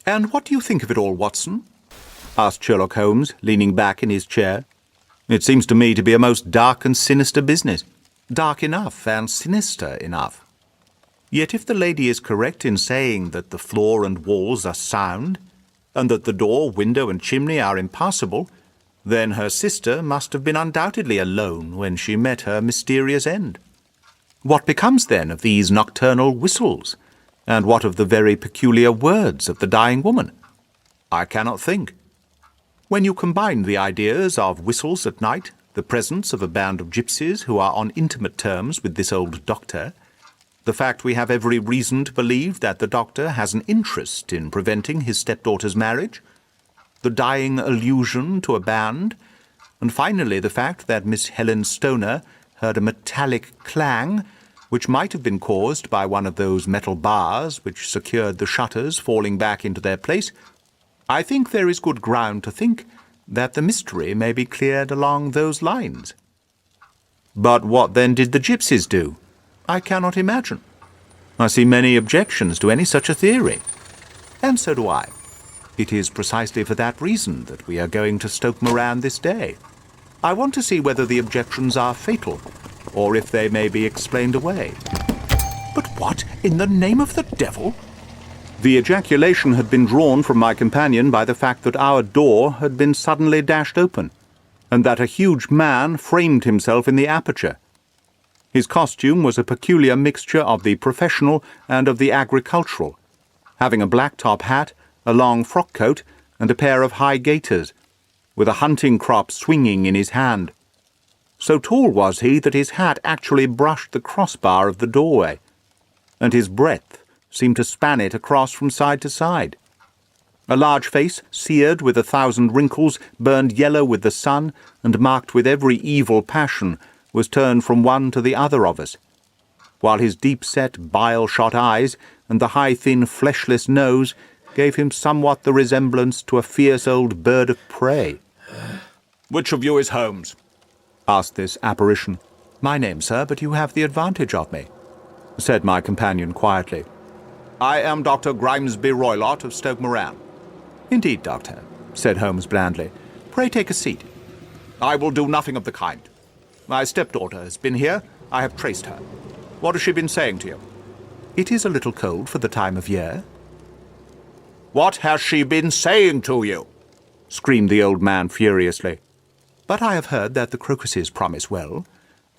"And what do you think of it all, Watson?" asked Sherlock Holmes, leaning back in his chair. "It seems to me to be a most dark and sinister business. Dark enough and sinister enough. Yet if the lady is correct in saying that the floor and walls are sound, and that the door, window, and chimney are impassable, then her sister must have been undoubtedly alone when she met her mysterious end. What becomes, then, of these nocturnal whistles? And what of the very peculiar words of the dying woman? I cannot think. When you combine the ideas of whistles at night, the presence of a band of gypsies who are on intimate terms with this old doctor, the fact we have every reason to believe that the doctor has an interest in preventing his stepdaughter's marriage, the dying allusion to a band, and finally the fact that Miss Helen Stoner heard a metallic clang which might have been caused by one of those metal bars which secured the shutters falling back into their place, I think there is good ground to think that the mystery may be cleared along those lines. But what then did the gypsies do? I cannot imagine. I see many objections to any such a theory. And so do I. It is precisely for that reason that we are going to Stoke Moran this day. I want to see whether the objections are fatal, or if they may be explained away." "But what in the name of the devil?" The ejaculation had been drawn from my companion by the fact that our door had been suddenly dashed open, and that a huge man framed himself in the aperture. His costume was a peculiar mixture of the professional and of the agricultural, having a black top hat, a long frock coat, and a pair of high gaiters, with a hunting crop swinging in his hand. So tall was he that his hat actually brushed the crossbar of the doorway, and his breadth seemed to span it across from side to side. A large face, seared with 1,000 wrinkles, burned yellow with the sun, and marked with every evil passion, was turned from one to the other of us, while his deep-set, bile-shot eyes and the high, thin, fleshless nose gave him somewhat the resemblance to a fierce old bird of prey. "Which of you is Holmes?" asked this apparition. "My name, sir, but you have the advantage of me," said my companion quietly. "I am Dr. Grimesby Roylott of Stoke Moran." "Indeed, doctor," said Holmes blandly. "Pray take a seat." "I will do nothing of the kind. My stepdaughter has been here. I have traced her. What has she been saying to you?" "It is a little cold for the time of year." "What has she been saying to you?" screamed the old man furiously. "But I have heard that the crocuses promise well,"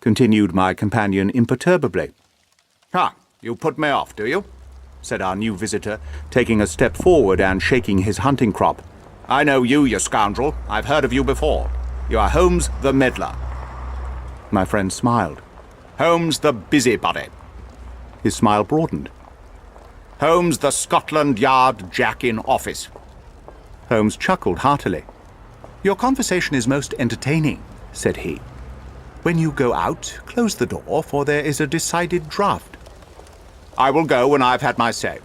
continued my companion imperturbably. "Ah, you put me off, do you?" said our new visitor, taking a step forward and shaking his hunting crop. "I know you, you scoundrel. I've heard of you before. You are Holmes the meddler." My friend smiled. "Holmes the busybody." His smile broadened. "Holmes the Scotland Yard Jack in office." Holmes chuckled heartily. "Your conversation is most entertaining," said he. "When you go out, close the door, for there is a decided draught." "I will go when I've had my say.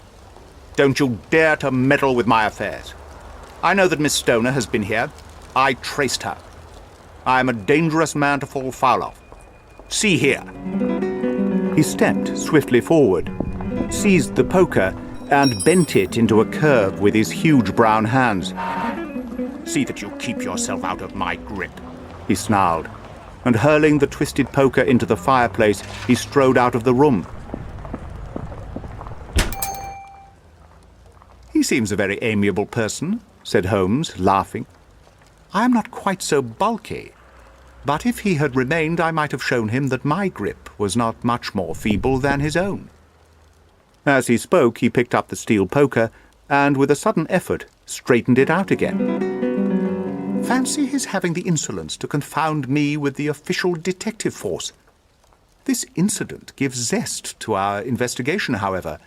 Don't you dare to meddle with my affairs. I know that Miss Stoner has been here. I traced her. I am a dangerous man to fall foul of. See here." He stepped swiftly forward, seized the poker, and bent it into a curve with his huge brown hands. "See that you keep yourself out of my grip," he snarled, and hurling the twisted poker into the fireplace, he strode out of the room. "He seems a very amiable person," said Holmes, laughing. "I am not quite so bulky, but if he had remained I might have shown him that my grip was not much more feeble than his own." As he spoke, he picked up the steel poker and, with a sudden effort, straightened it out again. "Fancy his having the insolence to confound me with the official detective force. This incident gives zest to our investigation, however,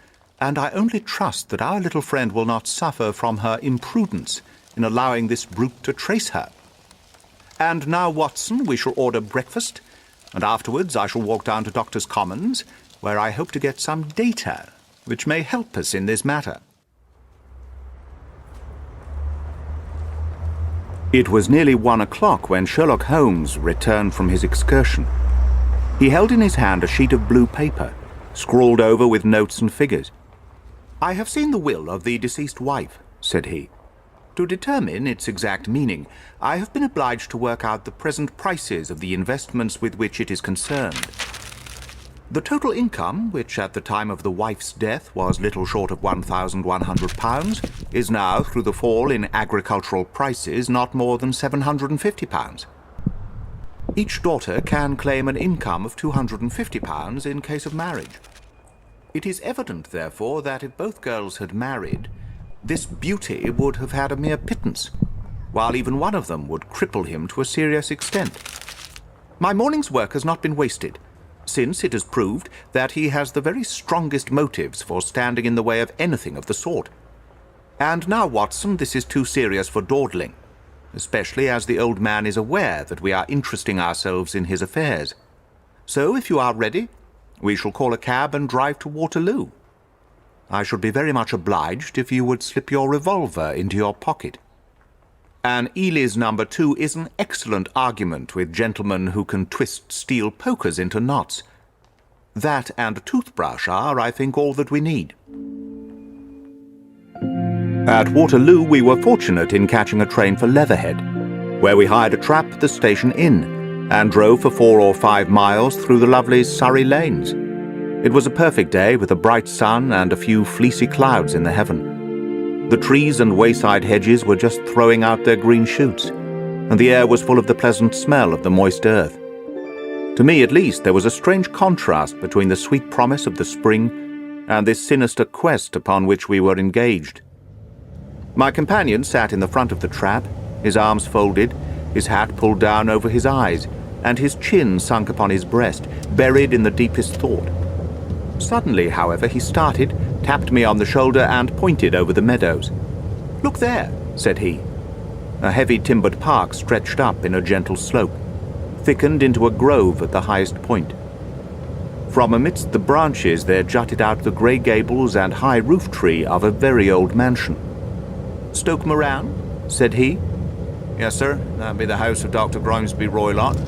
and I only trust that our little friend will not suffer from her imprudence in allowing this brute to trace her. And now, Watson, we shall order breakfast, and afterwards I shall walk down to Doctors' Commons, where I hope to get some data which may help us in this matter." It was nearly 1 o'clock when Sherlock Holmes returned from his excursion. He held in his hand a sheet of blue paper, scrawled over with notes and figures. "I have seen the will of the deceased wife," said he. "To determine its exact meaning, I have been obliged to work out the present prices of the investments with which it is concerned. The total income, which at the time of the wife's death was little short of £1,100, is now, through the fall in agricultural prices, not more than £750. Each daughter can claim an income of £250 in case of marriage. It is evident, therefore, that if both girls had married, this beauty would have had a mere pittance, while even one of them would cripple him to a serious extent. My morning's work has not been wasted, since it is proved that he has the very strongest motives for standing in the way of anything of the sort. And now, Watson, this is too serious for dawdling, especially as the old man is aware that we are interesting ourselves in his affairs. So, if you are ready, we shall call a cab and drive to Waterloo. I should be very much obliged if you would slip your revolver into your pocket. An Ely's number 2 is an excellent argument with gentlemen who can twist steel pokers into knots. That and a toothbrush are, I think, all that we need." At Waterloo we were fortunate in catching a train for Leatherhead, where we hired a trap at the Station Inn and drove for 4 or 5 miles through the lovely Surrey lanes. It was a perfect day with a bright sun and a few fleecy clouds in the heaven. The trees and wayside hedges were just throwing out their green shoots, and the air was full of the pleasant smell of the moist earth. To me, at least, there was a strange contrast between the sweet promise of the spring and this sinister quest upon which we were engaged. My companion sat in the front of the trap, his arms folded, his hat pulled down over his eyes, and his chin sunk upon his breast, buried in the deepest thought. Suddenly, however, he started, tapped me on the shoulder, and pointed over the meadows. "Look there," said he. A heavy timbered park stretched up in a gentle slope, thickened into a grove at the highest point. From amidst the branches there jutted out the grey gables and high roof tree of a very old mansion. "Stoke Moran?" said he. "Yes, sir. That be the house of Dr. Grimesby Roylott."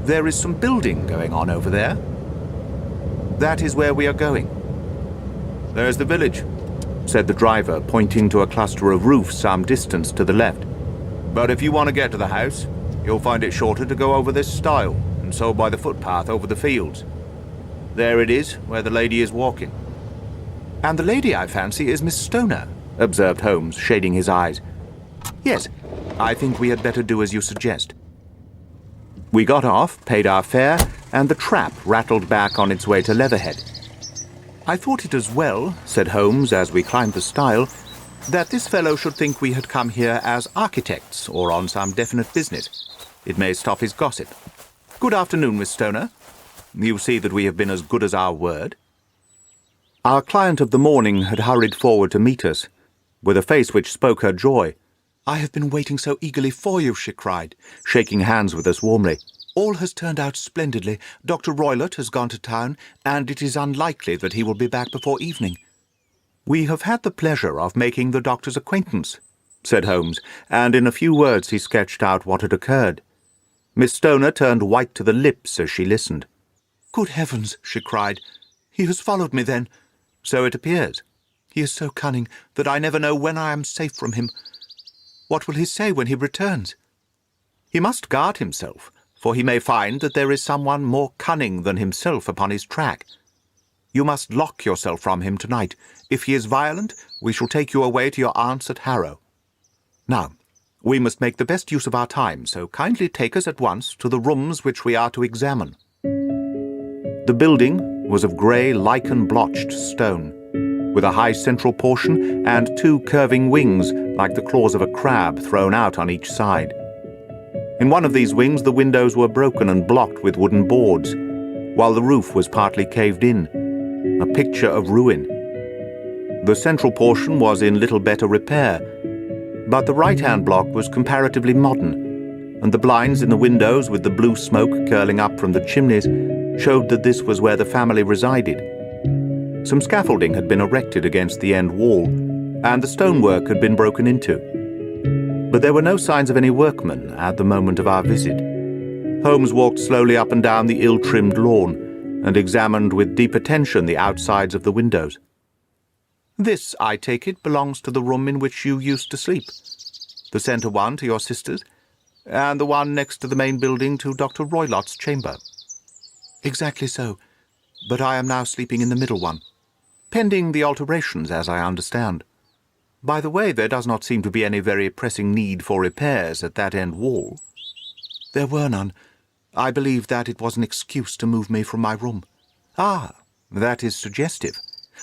"There is some building going on over there." "That is where we are going." "There's the village," said the driver, pointing to a cluster of roofs some distance to the left. "But if you want to get to the house, you'll find it shorter to go over this stile, and so by the footpath over the fields. There it is, where the lady is walking." "And the lady, I fancy, is Miss Stoner," observed Holmes, shading his eyes. "Yes, I think we had better do as you suggest." We got off, paid our fare, and the trap rattled back on its way to Leatherhead. "I thought it as well," said Holmes as we climbed the stile, "that this fellow should think we had come here as architects or on some definite business. It may stop his gossip. Good afternoon, Miss Stoner. You see that we have been as good as our word." Our client of the morning had hurried forward to meet us, with a face which spoke her joy. "I have been waiting so eagerly for you," she cried, shaking hands with us warmly. "All has turned out splendidly. Dr. Roylott has gone to town, and it is unlikely that he will be back before evening." "We have had the pleasure of making the doctor's acquaintance," said Holmes, and in a few words he sketched out what had occurred. Miss Stoner turned white to the lips as she listened. "Good heavens!" she cried. "He has followed me, then?" "So it appears." "He is so cunning that I never know when I am safe from him. What will he say when he returns?" "He must guard himself, for he may find that there is someone more cunning than himself upon his track. You must lock yourself from him tonight. If he is violent, we shall take you away to your aunt's at Harrow. Now, we must make the best use of our time, so kindly take us at once to the rooms which we are to examine." The building was of grey lichen-blotched stone, with a high central portion and 2 curving wings like the claws of a crab thrown out on each side. In one of these wings the windows were broken and blocked with wooden boards, while the roof was partly caved in, a picture of ruin. The central portion was in little better repair, but the right-hand block was comparatively modern, and the blinds in the windows, with the blue smoke curling up from the chimneys, showed that this was where the family resided. Some scaffolding had been erected against the end wall, and the stonework had been broken into. But there were no signs of any workmen at the moment of our visit. Holmes walked slowly up and down the ill-trimmed lawn, and examined with deep attention the outsides of the windows. This, I take it, belongs to the room in which you used to sleep. The centre one to your sister's, and the one next to the main building to Dr. Roylott's chamber. Exactly so, but I am now sleeping in the middle one, pending the alterations, as I understand. By the way, there does not seem to be any very pressing need for repairs at that end wall. There were none. I believe that it was an excuse to move me from my room. Ah, that is suggestive.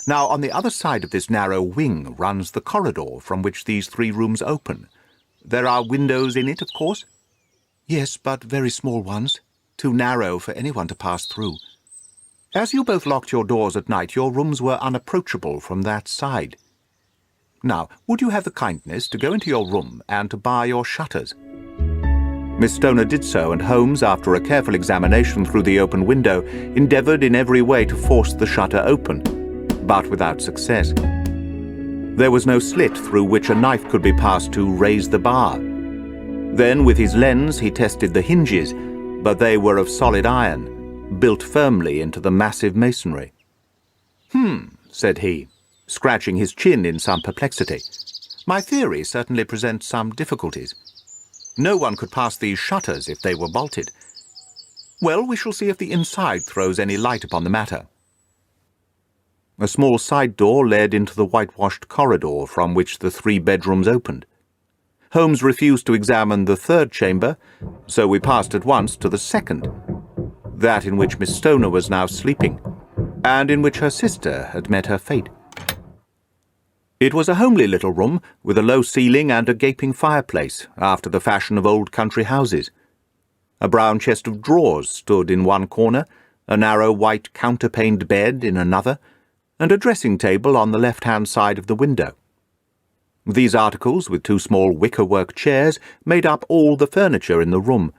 Now, on the other side of this narrow wing runs the corridor from which these 3 rooms open. There are windows in it, of course? Yes, but very small ones, too narrow for anyone to pass through. As you both locked your doors at night, your rooms were unapproachable from that side. Now, would you have the kindness to go into your room and to bar your shutters? Miss Stoner did so, and Holmes, after a careful examination through the open window, endeavoured in every way to force the shutter open, but without success. There was no slit through which a knife could be passed to raise the bar. Then, with his lens, he tested the hinges, but they were of solid iron, built firmly into the massive masonry. Said he, scratching his chin in some perplexity. My theory certainly presents some difficulties. No one could pass these shutters if they were bolted. Well, we shall see if the inside throws any light upon the matter. A small side door led into the whitewashed corridor from which the 3 bedrooms opened. Holmes refused to examine the 3rd chamber, so we passed at once to the 2nd, that in which Miss Stoner was now sleeping, and in which her sister had met her fate. It was a homely little room, with a low ceiling and a gaping fireplace, after the fashion of old country houses. A brown chest of drawers stood in one corner, a narrow white counterpaned bed in another, and a dressing-table on the left-hand side of the window. These articles, with 2 small wicker-work chairs, made up all the furniture in the room,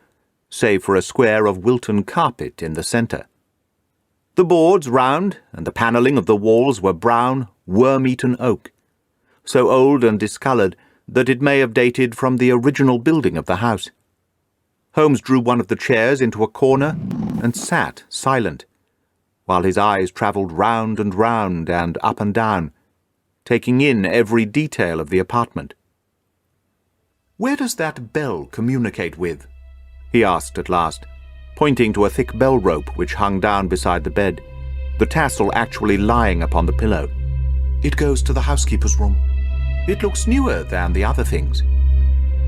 save for a square of Wilton carpet in the centre. The boards round, and the panelling of the walls were brown, worm-eaten oak, so old and discoloured that it may have dated from the original building of the house. Holmes drew one of the chairs into a corner and sat silent, while his eyes travelled round and up and down, taking in every detail of the apartment. "Where does that bell communicate with?" he asked at last, pointing to a thick bell rope which hung down beside the bed, the tassel actually lying upon the pillow. "It goes to the housekeeper's room. It looks newer than the other things."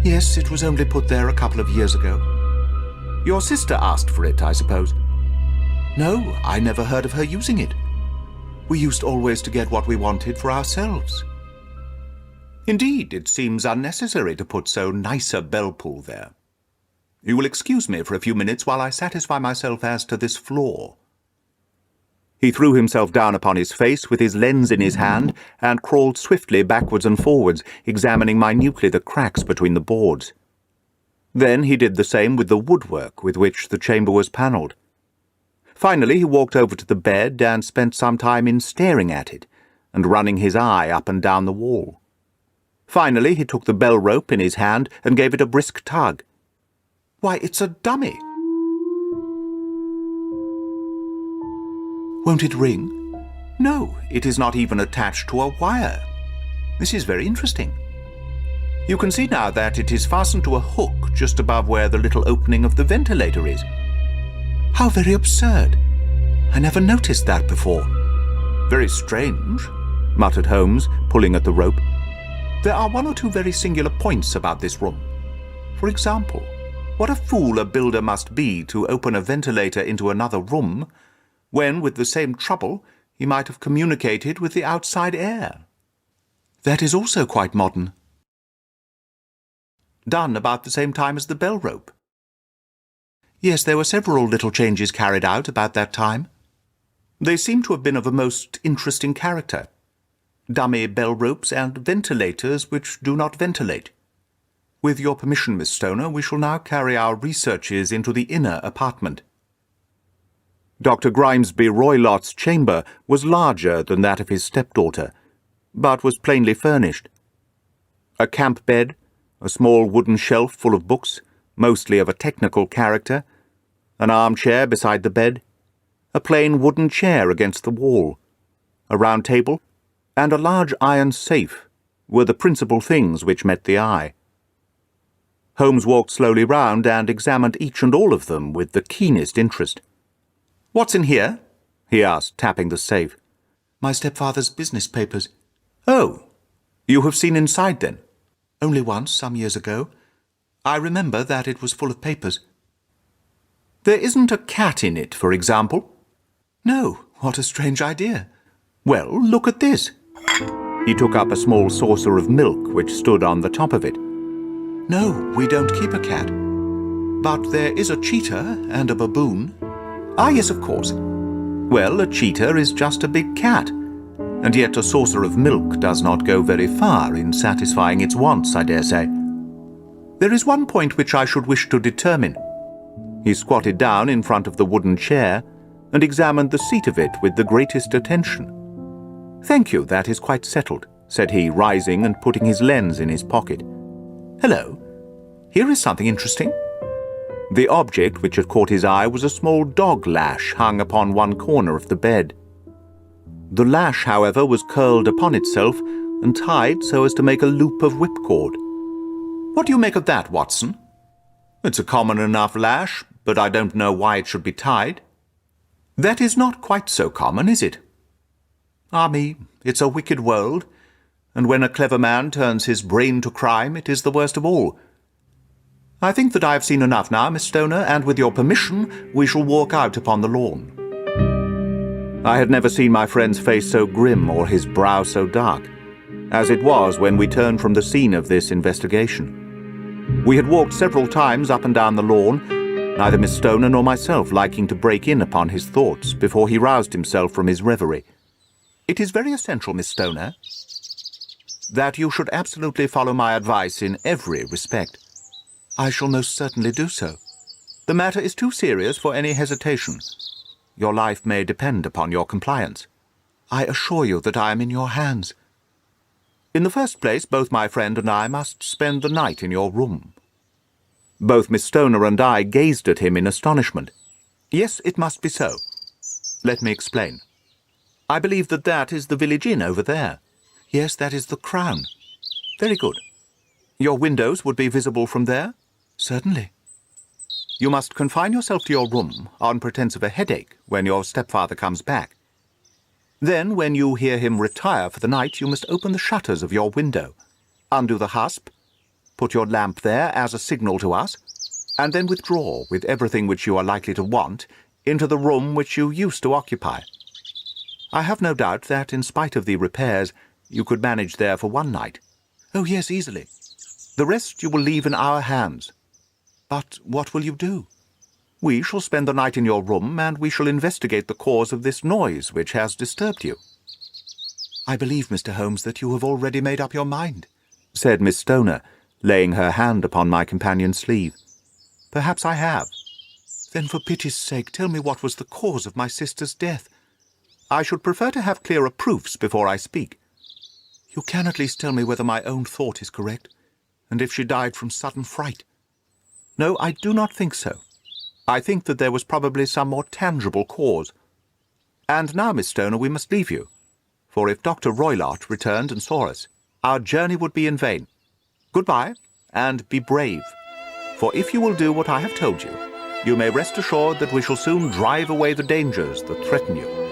"Yes, it was only put there a couple of years ago." "Your sister asked for it, I suppose?" "No, I never heard of her using it. We used always to get what we wanted for ourselves." "Indeed, it seems unnecessary to put so nice a bell-pull there. You will excuse me for a few minutes while I satisfy myself as to this floor." He threw himself down upon his face with his lens in his hand and crawled swiftly backwards and forwards, examining minutely the cracks between the boards. Then he did the same with the woodwork with which the chamber was panelled. Finally he walked over to the bed and spent some time in staring at it and running his eye up and down the wall. Finally he took the bell rope in his hand and gave it a brisk tug. "Why, it's a dummy!" "Won't it ring?" "No, it is not even attached to a wire. This is very interesting. You can see now that it is fastened to a hook just above where the little opening of the ventilator is." "How very absurd! I never noticed that before." "Very strange," muttered Holmes, pulling at the rope. "There are 1 or 2 very singular points about this room. For example, what a fool a builder must be to open a ventilator into another room, when, with the same trouble, he might have communicated with the outside air." "That is also quite modern." "Done about the same time as the bell rope." "Yes, there were several little changes carried out about that time. They seem to have been of a most interesting character. Dummy bell ropes and ventilators which do not ventilate. With your permission, Miss Stoner, we shall now carry our researches into the inner apartment." Dr. Grimesby Roylott's chamber was larger than that of his stepdaughter, but was plainly furnished. A camp bed, a small wooden shelf full of books, mostly of a technical character, an armchair beside the bed, a plain wooden chair against the wall, a round table, and a large iron safe were the principal things which met the eye. Holmes walked slowly round and examined each and all of them with the keenest interest. "What's in here?" he asked, tapping the safe. "My stepfather's business papers." "Oh, you have seen inside, then?" "Only once, some years ago. I remember that it was full of papers." "There isn't a cat in it, for example?" "No, what a strange idea." "Well, look at this." He took up a small saucer of milk which stood on the top of it. "No, we don't keep a cat. But there is a cheetah and a baboon." "Ah, yes, of course. Well, a cheetah is just a big cat, and yet a saucer of milk does not go very far in satisfying its wants, I dare say. There is one point which I should wish to determine." He squatted down in front of the wooden chair and examined the seat of it with the greatest attention. "Thank you, that is quite settled," said he, rising and putting his lens in his pocket. "Hello, here is something interesting." The object which had caught his eye was a small dog lash hung upon one corner of the bed. The lash, however, was curled upon itself and tied so as to make a loop of whipcord. "What do you make of that, Watson?" "It's a common enough lash, but I don't know why it should be tied." "That is not quite so common, is it?" "Ah me, it's a wicked world, and when a clever man turns his brain to crime, it is the worst of all. I think that I have seen enough now, Miss Stoner, and with your permission we shall walk out upon the lawn." I had never seen my friend's face so grim or his brow so dark, as it was when we turned from the scene of this investigation. We had walked several times up and down the lawn, neither Miss Stoner nor myself liking to break in upon his thoughts before he roused himself from his reverie. "It is very essential, Miss Stoner, that you should absolutely follow my advice in every respect." "I shall most certainly do so." "The matter is too serious for any hesitation. Your life may depend upon your compliance." "I assure you that I am in your hands." "In the first place, both my friend and I must spend the night in your room." Both Miss Stoner and I gazed at him in astonishment. "Yes, it must be so. Let me explain. I believe that that is the village inn over there." "Yes, that is the Crown." "Very good. Your windows would be visible from there?" "Certainly." "You must confine yourself to your room on pretence of a headache when your stepfather comes back. Then, when you hear him retire for the night, you must open the shutters of your window, undo the hasp, put your lamp there as a signal to us, and then withdraw, with everything which you are likely to want, into the room which you used to occupy. I have no doubt that, in spite of the repairs, you could manage there for one night." "Oh, yes, easily." "The rest you will leave in our hands." "But what will you do?" "We shall spend the night in your room, and we shall investigate the cause of this noise which has disturbed you." "I believe, Mr. Holmes, that you have already made up your mind," said Miss Stoner, laying her hand upon my companion's sleeve. "Perhaps I have." "Then for pity's sake tell me what was the cause of my sister's death." "I should prefer to have clearer proofs before I speak." "You can at least tell me whether my own thought is correct, and if she died from sudden fright." "No, I do not think so. I think that there was probably some more tangible cause. And now, Miss Stoner, we must leave you, for if Dr. Roylott returned and saw us, our journey would be in vain. Goodbye, and be brave, for if you will do what I have told you, you may rest assured that we shall soon drive away the dangers that threaten you."